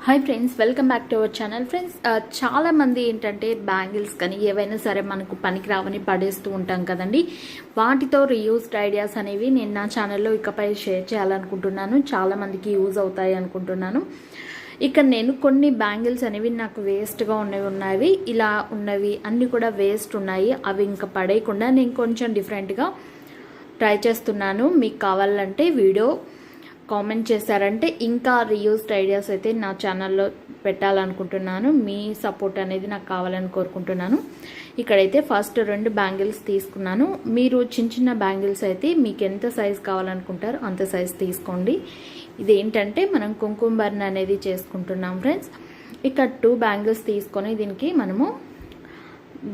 Hi friends, welcome back to our channel. Friends, చాలా మంది ఏంటంటే బ్యాంగిల్స్ కానీ ఏవైనా సరే మనకు పనికి రావని పడేస్తూ ఉంటాం కదండి. వాటితో రీయూస్డ్ ఐడియాస్ అనేవి నేను నా ఛానల్లో ఇకపై షేర్ చేయాలనుకుంటున్నాను. చాలా మందికి యూజ్ అవుతాయి అనుకుంటున్నాను. ఇక్కడ నేను కొన్ని బ్యాంగిల్స్ అనేవి నాకు వేస్ట్గా ఉన్నవి ఇలా ఉన్నవి అన్నీ కూడా వేస్ట్ ఉన్నాయి. అవి ఇంకా పడేయకుండా నేను కొంచెం డిఫరెంట్గా ట్రై చేస్తున్నాను. మీకు కావాలంటే వీడియో కామెంట్ చేశారంటే ఇంకా రీయూస్డ్ ఐడియాస్ అయితే నా ఛానల్లో పెట్టాలనుకుంటున్నాను. మీ సపోర్ట్ అనేది నాకు కావాలని కోరుకుంటున్నాను. ఇక్కడైతే ఫస్ట్ 2 బ్యాంగిల్స్ తీసుకున్నాను. మీరు చిన్న చిన్న బ్యాంగిల్స్ అయితే మీకు ఎంత సైజ్ కావాలనుకుంటారో అంత సైజ్ తీసుకోండి. ఇదేంటంటే మనం కుంకుమ బర్న్ అనేది చేసుకుంటున్నాం ఫ్రెండ్స్. ఇక్కడ 2 బ్యాంగిల్స్ తీసుకొని దీనికి మనము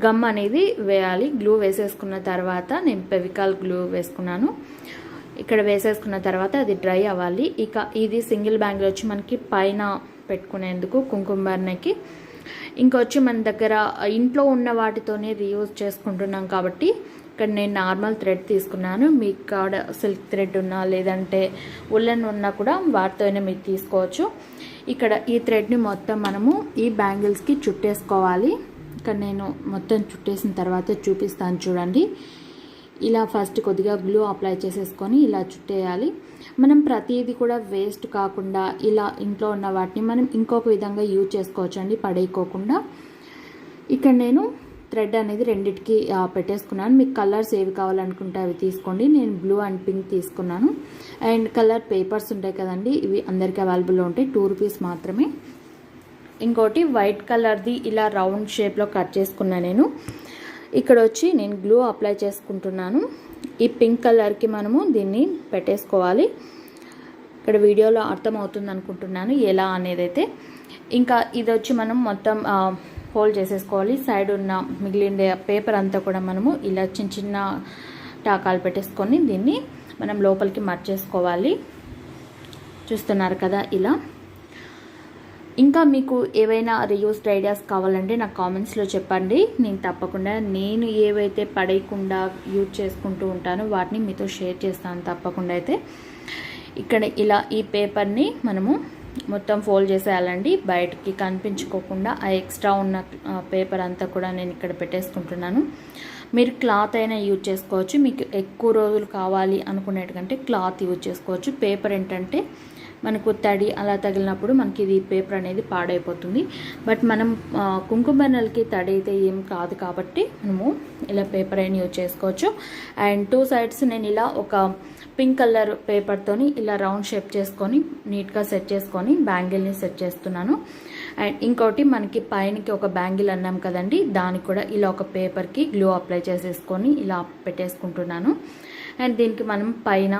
గమ్ అనేది వేయాలి. గ్లూ వేసేసుకున్న తర్వాత నేను ఫెవికాల్ గ్లూ వేసుకున్నాను. ఇక్కడ వేసేసుకున్న తర్వాత అది డ్రై అవ్వాలి. ఇక ఇది సింగిల్ బ్యాంగిల్ వచ్చి మనకి పైన పెట్టుకునేందుకు కుంకుమ బర్నకి. ఇంకొచ్చి మన దగ్గర ఇంట్లో ఉన్న వాటితోనే రీయూజ్ చేసుకుంటున్నాం కాబట్టి ఇక్కడ నేను నార్మల్ థ్రెడ్ తీసుకున్నాను. మీకు కాడ సిల్క్ థ్రెడ్ ఉన్నా లేదంటే ఉల్లెన్ ఉన్నా కూడా వాటితోనే మీరు తీసుకోవచ్చు. ఇక్కడ ఈ థ్రెడ్ని మొత్తం మనము ఈ బ్యాంగిల్స్కి చుట్టేసుకోవాలి. ఇక్కడ నేను మొత్తం చుట్టేసిన తర్వాత చూపిస్తాను చూడండి. ఇలా ఫస్ట్ కొద్దిగా గ్లూ అప్లై చేసేసుకొని ఇలా చుట్టేయాలి. మనం ప్రతిదీ కూడా వేస్ట్ కాకుండా ఇలా ఇంట్లో ఉన్న వాటిని మనం ఇంకొక విధంగా యూజ్ చేసుకోవచ్చు అండి, పడేయకోకుండా. ఇక్కడ నేను థ్రెడ్ అనేది రెండిటికి పెట్టేసుకున్నాను. మీకు కలర్స్ ఏవి కావాలనుకుంటే అవి తీసుకోండి. నేను బ్లూ అండ్ పింక్ తీసుకున్నాను. అండ్ కలర్ పేపర్స్ ఉంటాయి కదండి, ఇవి అందరికీ అవైలబుల్లో ఉంటాయి. 2 రూపీస్ మాత్రమే. ఇంకోటి వైట్ కలర్ది ఇలా రౌండ్ షేప్లో కట్ చేసుకున్నా నేను. ఇక్కడ వచ్చి నేను గ్లూ అప్లై చేసుకుంటున్నాను. ఈ పింక్ కలర్కి మనము దీన్ని పెట్టేసుకోవాలి. ఇక్కడ వీడియోలో అర్థమవుతుంది అనుకుంటున్నాను ఎలా అనేది అయితే. ఇంకా ఇది వచ్చి మనం మొత్తం ఫోల్డ్ చేసేసుకోవాలి. సైడ్ ఉన్న మిగిలిన పేపర్ అంతా కూడా మనము ఇలా చిన్న చిన్న టాకాలు పెట్టేసుకొని దీన్ని మనం లోపలికి మర్చేసుకోవాలి. చూస్తున్నారు కదా ఇలా. ఇంకా మీకు ఏవైనా రీయూస్డ్ ఐడియాస్ కావాలంటే నాకు కామెంట్స్లో చెప్పండి. నేను తప్పకుండా నేను ఏవైతే పడేయకుండా యూజ్ చేసుకుంటూ ఉంటానో వాటిని మీతో షేర్ చేస్తాను తప్పకుండా. అయితే ఇక్కడ ఇలా ఈ పేపర్ని మనము మొత్తం ఫోల్డ్ చేసేయాలండి, బయటికి కనిపించుకోకుండా. ఆ ఎక్స్ట్రా ఉన్న పేపర్ అంతా కూడా నేను ఇక్కడ పెట్టేసుకుంటున్నాను. మీరు క్లాత్ అయినా యూజ్ చేసుకోవచ్చు. మీకు ఎక్కువ రోజులు కావాలి అనుకునేటంటే క్లాత్ యూజ్ చేసుకోవచ్చు. పేపర్ ఏంటంటే మనకు తడి అలా తగిలినప్పుడు మనకి ఇది పేపర్ అనేది పాడైపోతుంది. బట్ మనం కుంకుమ బర్నెలకి తడి అయితే ఏం కాదు కాబట్టి మనము ఇలా పేపర్ అయినా యూజ్ చేసుకోవచ్చు. అండ్ 2 సైడ్స్ నేను ఇలా ఒక పింక్ కలర్ పేపర్తోని ఇలా రౌండ్ షేప్ చేసుకొని నీట్గా సెట్ చేసుకొని బ్యాంగిల్ని సెట్ చేస్తున్నాను. అండ్ ఇంకోటి మనకి పైనకి ఒక బ్యాంగిల్ అన్నాం కదండి, దానికి కూడా ఇలా ఒక పేపర్కి గ్లూ అప్లై చేసేసుకొని ఇలా పెట్టేసుకుంటున్నాను. అండ్ దీనికి మనం పైన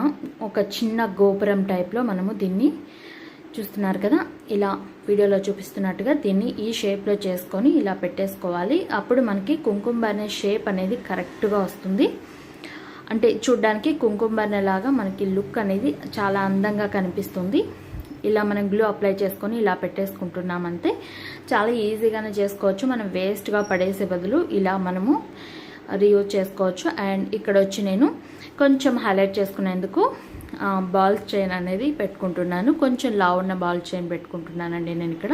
ఒక చిన్న గోపురం టైప్లో మనము దీన్ని చూస్తున్నారు కదా, ఇలా వీడియోలో చూపిస్తున్నట్టుగా దీన్ని ఈ షేప్లో చేసుకొని ఇలా పెట్టేసుకోవాలి. అప్పుడు మనకి కుంకుమ బర్నె షేప్ అనేది కరెక్ట్గా వస్తుంది. అంటే చూడ్డానికి కుంకుమ బర్నె లాగా మనకి లుక్ అనేది చాలా అందంగా కనిపిస్తుంది. ఇలా మనం గ్లూ అప్లై చేసుకొని ఇలా పెట్టేసుకుంటున్నామంటే చాలా ఈజీగానే చేసుకోవచ్చు. మనం వేస్ట్గా పడేసే బదులు ఇలా మనము రీయూజ్ చేసుకోవచ్చు. అండ్ ఇక్కడ వచ్చి నేను కొంచెం హైలైట్ చేసుకునేందుకు బాల్ చైన్ అనేది పెట్టుకుంటున్నాను. కొంచెం లావు ఉన్న బాల్ చైన్ పెట్టుకుంటున్నానండి నేను ఇక్కడ.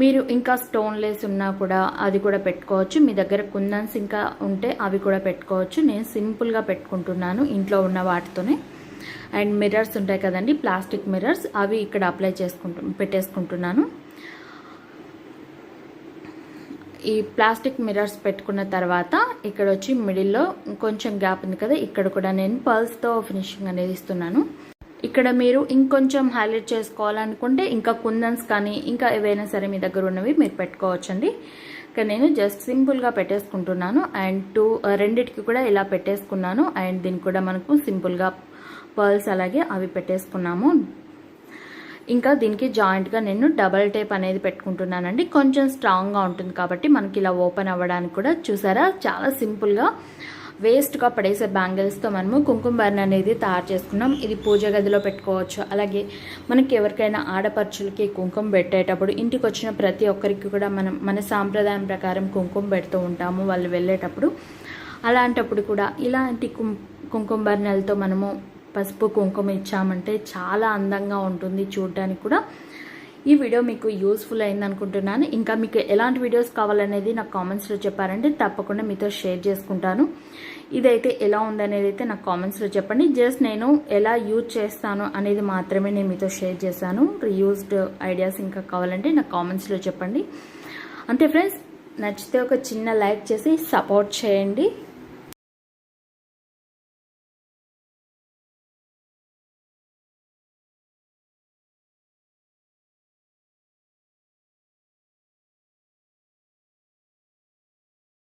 మీరు ఇంకా స్టోన్ లేస్ ఉన్నా కూడా అది కూడా పెట్టుకోవచ్చు. మీ దగ్గర కుందన్స్ ఇంకా ఉంటే అవి కూడా పెట్టుకోవచ్చు. నేను సింపుల్గా పెట్టుకుంటున్నాను ఇంట్లో ఉన్న వాటితోనే. అండ్ మిర్రర్స్ ఉంటాయి కదండి, ప్లాస్టిక్ మిర్రర్స్, అవి ఇక్కడ అప్లై పెట్టేసుకుంటున్నాను. ఈ ప్లాస్టిక్ మిర్రర్స్ పెట్టుకున్న తర్వాత ఇక్కడ వచ్చి మిడిల్లో కొంచెం గ్యాప్ ఉంది కదా, ఇక్కడ కూడా నేను పర్ల్స్తో ఫినిషింగ్ అనేది ఇస్తున్నాను. ఇక్కడ మీరు ఇంకొంచెం హైలైట్ చేసుకోవాలనుకుంటే ఇంకా కుందన్స్ కానీ ఇంకా ఏవైనా సరే మీ దగ్గర ఉన్నవి మీరు పెట్టుకోవచ్చండి. ఇక్కడ నేను జస్ట్ సింపుల్గా పెట్టేసుకుంటున్నాను. అండ్ రెండిటికి కూడా ఇలా పెట్టేసుకున్నాను. అండ్ దీనికి కూడా మనకు సింపుల్గా పర్ల్స్ అలాగే అవి పెట్టేసుకున్నాము. ఇంకా దీనికి జాయింట్గా నేను డబల్ టేప్ అనేది పెట్టుకుంటున్నానండి. కొంచెం స్ట్రాంగ్గా ఉంటుంది కాబట్టి మనకి ఇలా ఓపెన్ అవ్వడానికి కూడా. చూసారా, చాలా సింపుల్గా వేస్ట్గా పడేసే బ్యాంగిల్స్తో మనము కుంకుమ బర్న్ అనేది తయారు చేసుకున్నాం. ఇది పూజ గదిలో పెట్టుకోవచ్చు. అలాగే మనకి ఎవరికైనా ఆడపడుచులకి కుంకుమ పెట్టేటప్పుడు ఇంటికి వచ్చిన ప్రతి ఒక్కరికి కూడా మనం మన సాంప్రదాయం ప్రకారం కుంకుమ పెడుతూ ఉంటాము వాళ్ళు వెళ్ళేటప్పుడు. అలాంటప్పుడు కూడా ఇలాంటి కుంకుమ బర్నెలతో మనము పసుపు కుంకుమ ఇచ్చామంటే చాలా అందంగా ఉంటుంది చూడడానికి కూడా. ఈ వీడియో మీకు యూస్ఫుల్ అయింది అనుకుంటున్నాను. ఇంకా మీకు ఎలాంటి వీడియోస్ కావాలనేది నాకు కామెంట్స్లో చెప్పారంటే తప్పకుండా మీతో షేర్ చేసుకుంటాను. ఇదైతే ఎలా ఉందనేది అయితే నాకు కామెంట్స్లో చెప్పండి. జస్ట్ నేను ఎలా యూజ్ చేస్తాను అనేది మాత్రమే నేను మీతో షేర్ చేశాను. రీయూజ్డ్ ఐడియాస్ ఇంకా కావాలంటే నాకు కామెంట్స్లో చెప్పండి. అంతే ఫ్రెండ్స్, నచ్చితే ఒక చిన్న లైక్ చేసి సపోర్ట్ చేయండి.